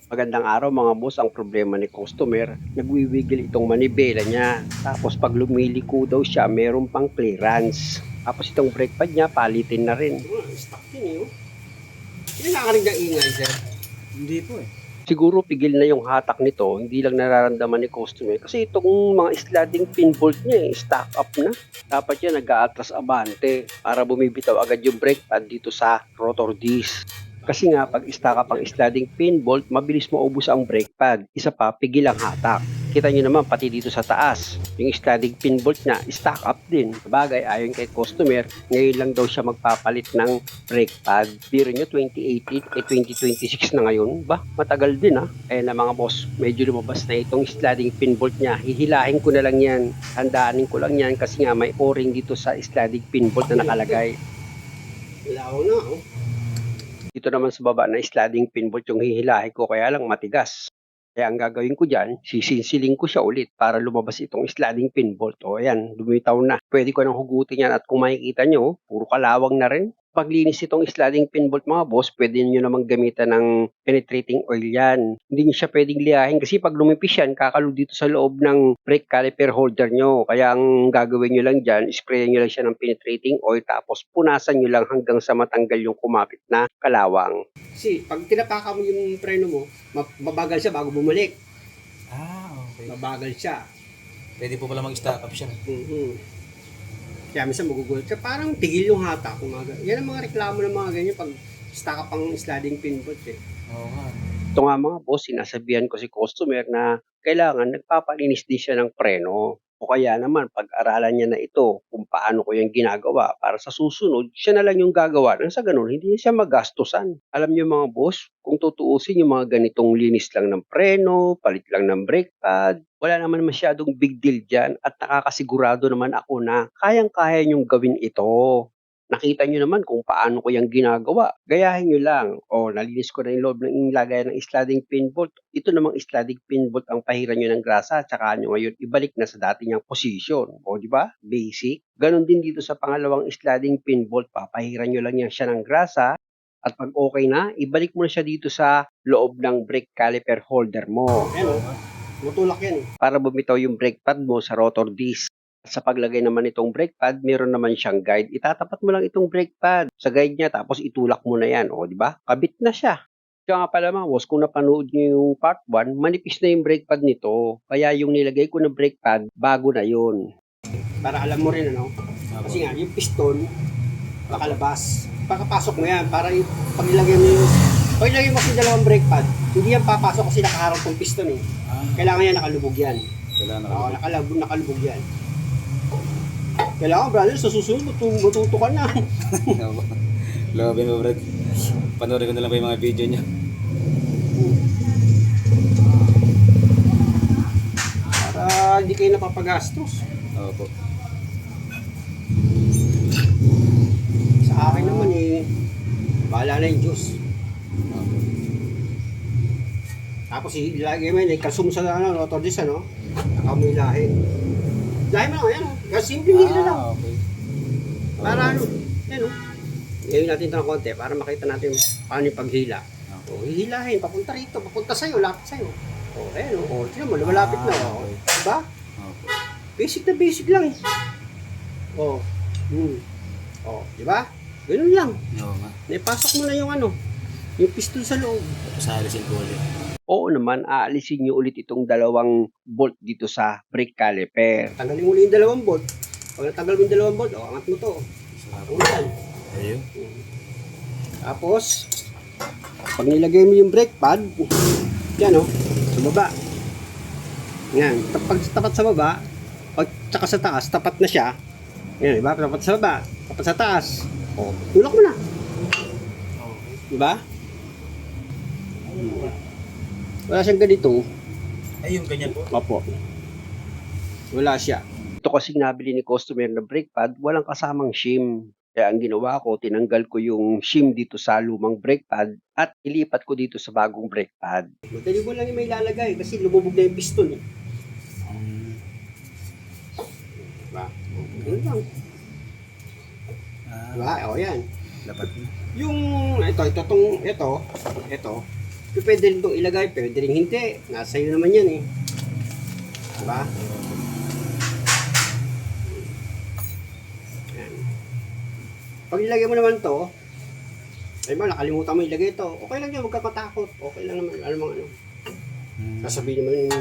Magandang araw mga boss, ang problema ni customer, nagwiwigil itong manibela niya. Tapos pag lumiliko daw siya, meron pang clearance. Tapos itong brake pad niya, palitin na rin. Stuck yun eh. Oh. Hindi nakakarinig ng ingay, sir. Hindi po eh. Siguro pigil na yung hatak nito, hindi lang nararamdaman ni customer. Kasi itong mga sliding pin bolt niya, stack up na. Dapat yan nag-aatras abante para bumibitaw agad yung brake pad dito sa rotor disc. Kasi nga, pag stack up ang sliding pin bolt, mabilis maubos ang brake pad. Isa pa, pigil ang hatak. Kita nyo naman, pati dito sa taas, yung sliding pin bolt niya, stack up din. Bagay, ayon kay customer, ngayon lang daw siya magpapalit ng brake pad. Biro nyo, 2018, 2026 na ngayon. Ba, matagal din ha. Ayan na mga boss, medyo lumabas na itong sliding pin bolt niya. Hihilahin ko na lang yan. Handaanin ko lang yan kasi nga may o-ring dito sa sliding pin bolt na nakalagay. Ilaw na, oh. Dito naman sa baba na sliding pin bolt yung hihilahin ko, kaya lang matigas. Kaya ang gagawin ko dyan, sisinsiling ko siya ulit para lumabas itong sliding pin bolt. O ayan, lumitaw na. Pwede ko nang hugutin yan at kung makikita nyo, puro kalawang na rin. Paglinis itong sliding pin bolt mga boss, pwede nyo namang gamitan ng penetrating oil yan. Hindi nyo siya pwedeng liyahin kasi pag lumipis yan, kakalo dito sa loob ng brake caliper holder nyo. Kaya ang gagawin nyo lang dyan, sprayan nyo lang siya ng penetrating oil tapos punasan nyo lang hanggang sa matanggal yung kumapit na kalawang. Kasi pag tinapaka mo yung preno mo, mabagal siya bago bumalik. Okay. Mabagal siya. Pwede po pala mag-stack up siya. Kaya minsan magugulat siya. Parang tigil yung hatak. Yan ang mga reklamo ng mga ganyan pag stack up ang sliding pin bolt eh. Oo nga. Ito nga mga boss, sinasabihan ko si customer na kailangan nagpapalinis din siya ng preno. O kaya naman, pag-aralan niya na ito kung paano ko yung ginagawa para sa susunod, siya na lang yung gagawa. Nang sa ganun, hindi siya magastusan. Alam niyo mga boss, kung tutuusin yung mga ganitong linis lang ng preno, palit lang ng brake pad, wala naman masyadong big deal dyan at nakakasigurado naman ako na kayang-kaya niyong gawin ito. Nakita nyo naman kung paano ko yung ginagawa. Gayahin nyo lang. O, nalinis ko na yung loob ng lagayan ng sliding pin bolt. Ito namang sliding pin bolt ang pahiran nyo ng grasa at saka nyo ngayon ibalik na sa dati niyang posisyon. O, di ba? Basic. Ganon din dito sa pangalawang sliding pin bolt. Papahiran nyo lang yan siya ng grasa. At pag okay na, ibalik mo na siya dito sa loob ng brake caliper holder mo. Ayan o. Matulak yan eh. Para bumitaw yung brake pad mo sa rotor disc. Sa paglagay naman itong brake pad, meron naman siyang guide. Itatapat mo lang itong brake pad sa guide niya tapos itulak mo na yan. O, di ba? Kabit na siya. Kaya nga pala mga boss, kung napanood niyo yung part 1, manipis na yung brake pad nito. Kaya yung nilagay ko na brake pad, bago na yun. Para alam mo rin ano. Kasi nga, yung piston, pakalabas. Pagkapasok mo yan, para yung pag ilagay mo yung pag ilagay mo kasi dalawang brake pad, hindi yan papasok kasi nakaharap yung piston eh. Kailangan yan nakalubog yan. Kailangan Oo, nakalubog yan. Kailangan brother, sa susunod, matuto ka na. Love mo, Brad. Panoorin ko na lang po yung mga video niya. Para hindi kayo napapagastos. Opo. Sa akin naman eh, bahala na yung Diyos. Tapos ilagay mo yun, kalsum sa rotor disc ano, saka mo ilahin. Ilahin mo lang yan, kasi simple hila lang. Okay. Para ano, yan o. Ngayon natin ito ng konti para makita natin paano yung paghila. O, hihilahin, papunta rito, papunta sa'yo, lapit sa'yo. O, ayan o, tignan mo, lumalapit na o. Okay. Diba? Okay. Basic lang eh. O, o, diba? Ganun lang. Oo nga. Naipasok mo na yung ano, yung piston sa loob. Tapos alisin ko ulit. Oo naman, aalisin nyo ulit itong dalawang bolt dito sa brake caliper. Tanggalin mo ulit yung dalawang bolt. Pag natanggal mo yung dalawang bolt, angat mo to. Ulan. Ayun. Tapos, pag nilagay mo yung brake pad, yan o, sa baba. Yan, pag tapat sa baba, pag tsaka sa taas, tapat na siya. Yan, diba? Tapat sa baba, tapat sa taas. O, tulak mo na. Diba? Wala siyang ganito. Ay, yung ganyan po. Opo. Wala siya. Ito kasi nabili ni customer na brake pad, walang kasamang shim. Kaya ang ginawa ko, tinanggal ko yung shim dito sa lumang brake pad at ilipat ko dito sa bagong brake pad. Madali mo lang yung may lalagay kasi lumubog na yung piston eh. Diba? Ganun lang. Diba? O yan. Dapat. Yung, ito, Pwede rin itong ilagay, pwede rin hindi. Nasa iyo naman yan eh. Diba? Yan. Pag ilagay mo naman to, ay ba, nakalimutan mo ilagay ito. Okay lang yan, huwag ka matakot. Okay lang naman, alam mo ano. Sasabihin naman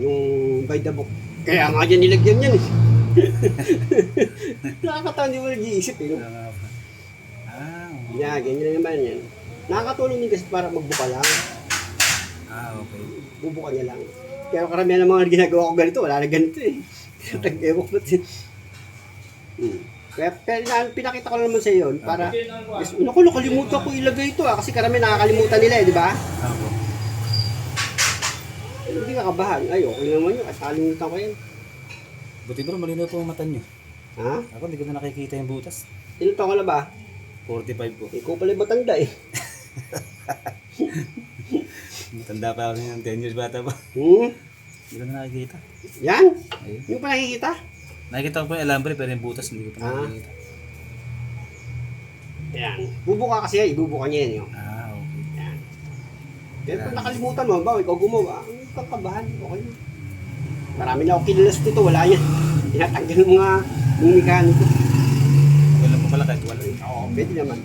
yung by the book. Kaya nga dyan nilagyan yan eh. Nakakatawa, hindi mo nag-iisip eh. No? Yeah, ganyan naman yan. Nakakatulong din kasi para magbuka lang. Okay. Bubuka niya lang. Pero karamihan ng mga ginagawa ko ganito, wala na ganito eh. Tag-ewok na din. Kaya pinakita ko lang naman sa iyo para nakalimutan ko ilagay ito kasi karamihan nakakalimutan nila eh, di ba? Hindi ka kabahan. Ay, okay naman yun. Nakalimutan ko yan. Buti bro, malinaw po ang mata nyo. Ha? Ako hindi ko na nakikita yung butas. Ilan taon ka na ba? 45 po. Ikaw pala matanda eh. Matanda pa ako ng 10 years bata pa. Hindi ko na nakikita. Yan? Ayun. Yung pa nakikita? Nakikita ko po yung alambre pero yung butas hindi ko pa nakikita. Yan. Bubuka kasi yan. Ibubuka niya yan yun. Okay. Yan. Kaya kung nakalimutan mo, ba, ikaw gumawa, ang kakabahan. Okay. Marami na ako kinilas dito. Wala yan. Tinatanggal mga mekaniko. Okay lang po pala kahit wala. Oo, pwede naman.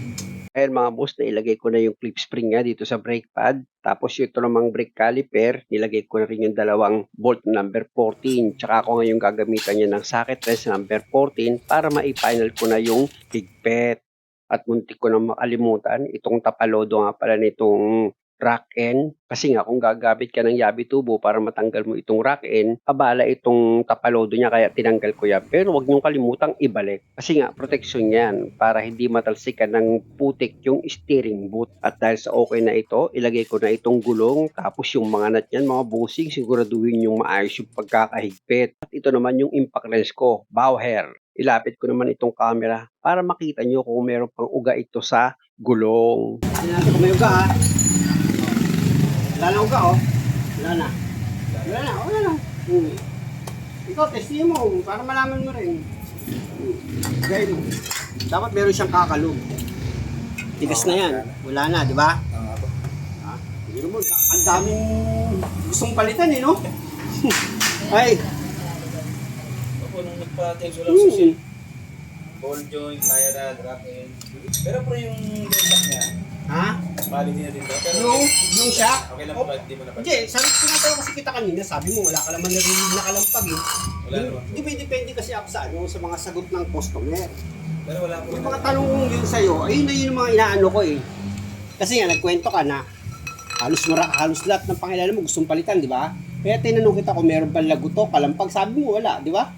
Ayan mga boss, nailagay ko na yung clip spring niya dito sa brake pad. Tapos ito namang brake caliper, nilagay ko na rin yung dalawang bolt number 14. Tsaka ako ngayon gagamitan niya ng socket wrench number 14 para ma-final ko na yung higpit. At muntik ko na makalimutan, itong tapalodo nga pala nitong rack end. Kasi nga kung gagamit ka ng yabi tubo para matanggal mo itong rack end, abala itong tapalodo niya kaya tinanggal ko yan. Pero wag niyong kalimutang ibalik. Kasi nga protection yan para hindi matalsikan ng putik yung steering boot. At dahil sa okay na ito, ilagay ko na itong gulong. Tapos yung mga nut yan, mga busing, siguraduhin yung maayos yung pagkakahigpit. At ito naman yung impact wrench ko, bow hair. Ilapit ko naman itong camera para makita nyo kung meron pang uga ito sa gulong. Hindi natin kung may uga ha. Wala na uga oh. Wala na. Wala na. Wala na. Ikaw, testin mo para malaman mo rin. Gaya mo. Dapat meron siyang kakalog. Tigas na yan. Wala na, di ba? Ha? Hindi mo, ang daming gustong palitan eh, no? Ay. Ako nung nagpa-tenso lang susil. Ball joint, kaya na, drop in. Pero pro yung bentak niya, Ha? quality na din ba? Pero Yung shock? okay lang po kahit di mo napansin. Hindi, sabi ko nga tayo kasi kita kanina, sabi mo wala ka naman narinig na kalampag eh. Wala naman po. Depende kasi ako sa ano, sa mga sagot ng customer. Pero wala po. Yung mga tanong kong yun sa'yo, ayun na yun yung mga inaano ko eh. Kasi nga, nagkwento ka na, halos lahat ng pangilala mo gustong palitan, di ba? Kaya tinanong kita kung meron pa laguto, kalampag, sabi mo wala, di ba?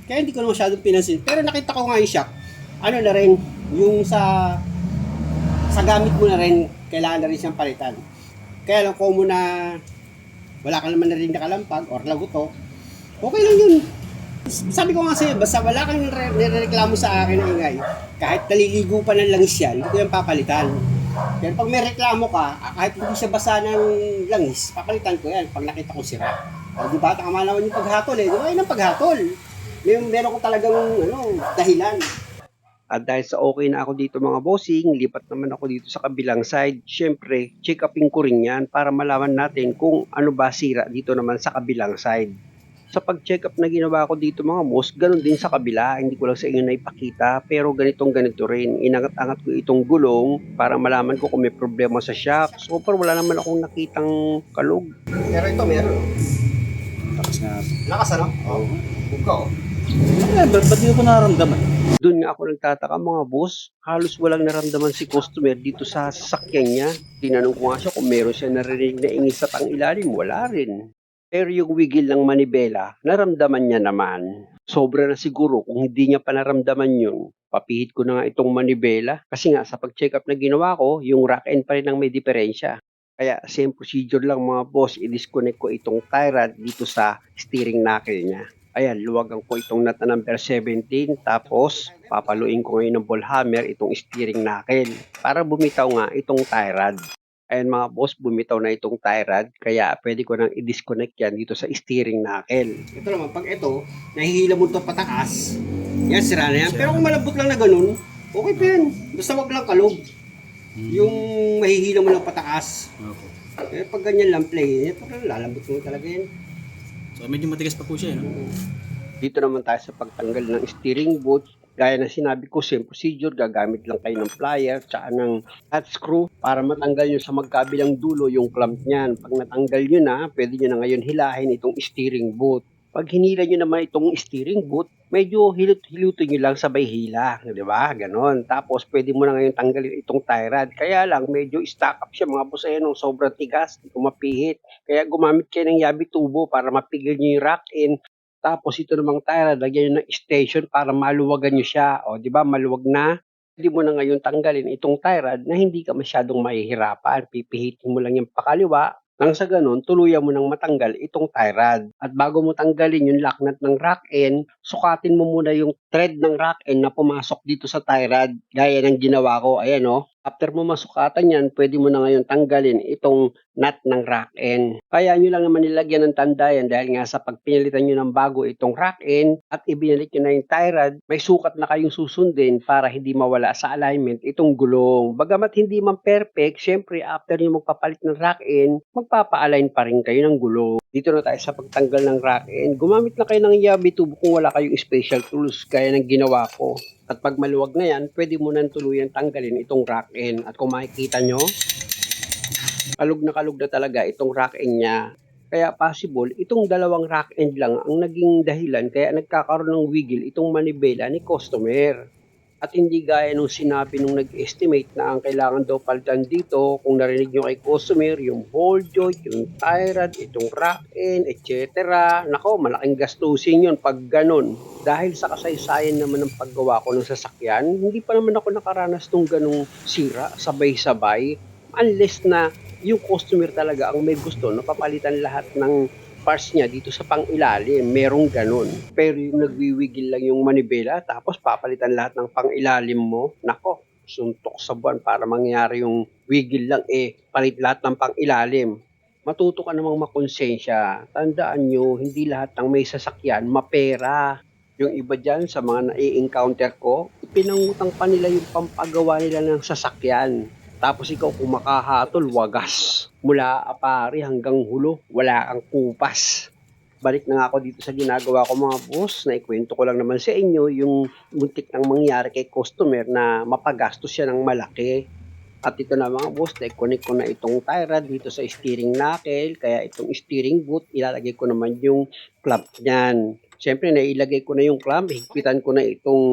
Kaya hindi ko na masyadong pinansin. Pero nakita ko nga yung shock, ano na rin, yung sa gamit mo na rin, kailangan na rin siyang palitan. Kaya lang kung mo na wala ka naman na rin nakalampag or laguto, okay lang yun. Sabi ko nga sa'yo, basta wala kang nireklamo sa akin na ingay, kahit naliligo pa ng langis yan, hindi ko yan papalitan. Pero pag may reklamo ka, kahit hindi siya basa ng langis, papalitan ko yan pag nakita ko sira. O di ba, tama naman yung paghatol eh. Di ba, yun ang paghatol. Meron ko talagang dahilan. At dahil sa okay na ako dito mga bossing, lipat naman ako dito sa kabilang side. Siyempre, check upin ko rin yan para malaman natin kung ano ba sira dito naman sa kabilang side. Sa pag-check up na ginawa ko dito mga boss, ganun din sa kabila. Hindi ko lang sa inyo na ipakita, pero ganito rin. Inangat-angat ko itong gulong para malaman ko kung may problema sa shock. So far, wala naman akong nakitang kalog. Pero ito meron. Tapos nga. Lakas ano? Oo. Buka oh. Ba't di ko naramdaman? Doon nga ako nagtataka mga boss, halos walang naramdaman si customer dito sa sasakyan niya. Tinanong ko nga siya kung meron siya narinig na ingis sa tangilalim, wala rin. Pero yung wigil ng manibela, naramdaman niya naman. Sobra na siguro kung hindi niya pa naramdaman yun. Papihit ko na nga itong manibela kasi nga sa pag-check up na ginawa ko, yung rack end pa rin ang may diferensya. Kaya same procedure lang mga boss, i-disconnect ko itong tie rod dito sa steering knuckle niya. Ayan, luwagan ko itong nut na number 17, tapos papaluin ko ngayon ng ball hammer itong steering knuckle para bumitaw nga itong tie rod. Ayan mga boss, bumitaw na itong tie rod, kaya pwede ko nang i-disconnect yan dito sa steering knuckle. Ito naman, pag ito, nahihila mo ito patakas, yan, sira na yan. Pero kung malambot lang na ganun, okay pa yan. Basta wag lang kalog. Yung mahihila mo lang pataas. Opo. Eh, pag ganyan lang play, lalambot mo talaga yan. So medyo matigas pa po siya, no? Dito naman tayo sa pagtanggal ng steering boot. Gaya na sinabi ko, same procedure, gagamit lang kayo ng plier tsaka ng hot screw para matanggal nyo sa magkabilang dulo yung clamp niyan. Pag natanggal nyo na, pwede nyo na ngayon hilahin itong steering boot. Pag hinila nyo naman itong steering boot, medyo hilutin nyo lang sabay hila, di ba? Ganon. Tapos pwede mo na ngayon tanggalin itong tie rod. Kaya lang, medyo stock up siya mga boss, no? Sobrang tigas, di ko mapihit. Kaya gumamit kayo ng yabi tubo para mapigil nyo yung rack in. Tapos ito namang tire, lagyan nyo ng station para maluwagan nyo siya. O, di ba, maluwag na. Hindi mo na ngayon tanggalin itong tie rod na hindi ka masyadong mahihirapan. Pipihitin mo lang yung pakaliwa. Nang sa ganun, tuluyan mo nang matanggal itong tie rod. At bago mo tanggalin yung lock nut ng rack end, sukatin mo muna yung thread ng rack end na pumasok dito sa tie rod. Gaya ng ginawa ko. Ayan o. After mo masukatan yan, pwede mo na ngayon tanggalin itong nut ng rack end. Kaya nyo lang naman nilagyan ng tandayan dahil nga sa pagpinalitan nyo ng bago itong rack end at ibinalik nyo na yung tie rod, may sukat na kayong susundin para hindi mawala sa alignment itong gulong. Bagamat hindi man perfect, syempre after nyo magpapalit ng rack end, magpapa-align pa rin kayo ng gulong. Dito na tayo sa pagtanggal ng rack end. Gumamit na kayo ng yabi tubo kung wala kayong special tools gaya ng ginawa ko. At pag maluwag na yan, pwede mo nang tuluyan tanggalin itong rack end. At kung makikita nyo, kalug na talaga itong rack end niya. Kaya possible, itong dalawang rack end lang ang naging dahilan kaya nagkakaroon ng wiggle itong manibela ni customer. At hindi gaya nung sinabi nung nag-estimate na ang kailangan daw palitan dito, kung narinig nyo kay customer, yung ball joint, yung tie rod, itong rack end, etc. Nako, malaking gastusin yun pag ganun. Dahil sa kasaysayan naman ng paggawa ko ng sasakyan, hindi pa naman ako nakaranas ng ganung sira, sabay-sabay. Unless na yung customer talaga ang may gusto na papalitan lahat ng parts niya dito sa pang-ilalim, merong ganun. Pero yung nagwiwigil lang yung manibela, tapos papalitan lahat ng pang-ilalim mo, nako, suntok sa buwan para mangyari yung wigil lang, palit lahat ng pang-ilalim. Matuto ka namang makonsensya. Tandaan nyo, hindi lahat ng may sasakyan, mapera. Yung iba dyan, sa mga nai-encounter ko, pinangutang pa nila yung pampagawa nila ng sasakyan. Tapos ikaw kung makahatol, wagas. Mula apari hanggang hulo, wala kang kupas. Balik na nga ako dito sa ginagawa ko mga boss, na ikwento ko lang naman sa inyo yung muntik nang mangyari kay customer na mapagastos siya ng malaki. At ito na mga boss, na-connect ko na itong tie rod dito sa steering knuckle, kaya itong steering boot, ilalagay ko naman yung clamp niyan. Siyempre, nailagay ko na yung clamp, higpitan ko na itong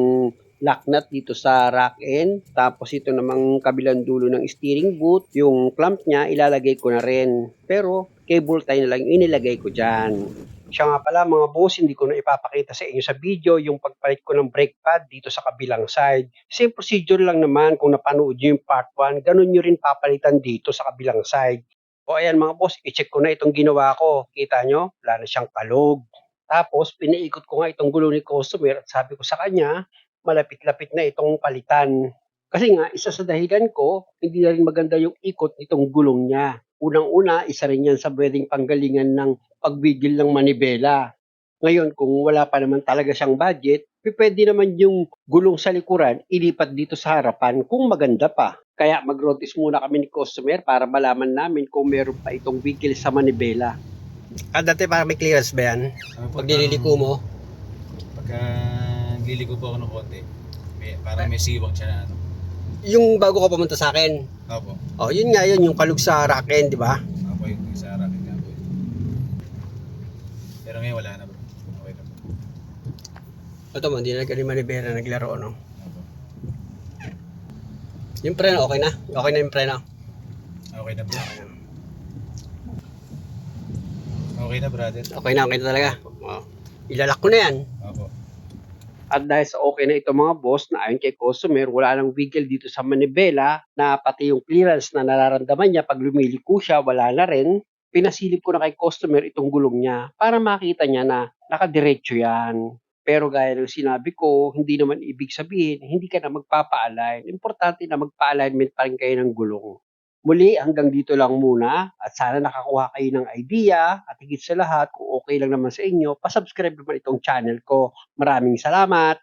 lock nut dito sa rack end. Tapos ito namang kabilang dulo ng steering boot, yung clamp niya ilalagay ko na rin. Pero cable tie na lang yung inilagay ko dyan. Siya nga pala mga boss, hindi ko na ipapakita sa inyo sa video yung pagpalit ko ng brake pad dito sa kabilang side. Same procedure lang naman kung napanood nyo yung part 1, ganun nyo rin papalitan dito sa kabilang side. O ayan mga boss, i-check ko na itong ginawa ko. Kita nyo, wala na siyang palog. Tapos pinaikot ko nga itong gulo ni customer at sabi ko sa kanya, malapit-lapit na itong palitan. Kasi nga, isa sa dahilan ko, hindi na rin maganda yung ikot nitong gulong niya. Unang-una, isa rin yan sa pwedeng panggalingan ng pagbigil ng manibela. Ngayon, kung wala pa naman talaga siyang budget, pwede naman yung gulong sa likuran ilipat dito sa harapan kung maganda pa. Kaya mag-rotis muna kami ni customer para malaman namin kung meron pa itong wiggle sa manibela. Dati para may clearance ba yan? Pag nililiko mo? Pagka liligo po ako ng konti, parang may siwang siya na ano. Yung bago ka pumunta sa akin. Opo. Oh, yun nga yun, yung kalug sa rack end, di ba? Opo, yung sa racket nga po. Pero ngayon wala na bro. Okay na po. Ito mo, hindi na nagkaroon manibela, naglaro, no? Opo. Yung preno, okay na? Okay na yung preno? Okay na bro. Okay na brother. Okay na talaga. Oh. Ilalak ko na yan. Opo. At dahil sa okay na ito mga boss, na ayon kay customer, wala nang wiggle dito sa manibela, na pati yung clearance na nararamdaman niya pag lumiliko siya, wala na rin. Pinasilip ko na kay customer itong gulong niya para makita niya na nakadiretso yan. Pero gaya ng sinabi ko, hindi naman ibig sabihin, hindi ka na magpapa-align. Importante na magpa-alignment pa rin kayo ng gulong. Muli, hanggang dito lang muna at sana nakakuha kayo ng idea at higit sa lahat, kung okay lang naman sa inyo, pasubscribe naman itong channel ko. Maraming salamat!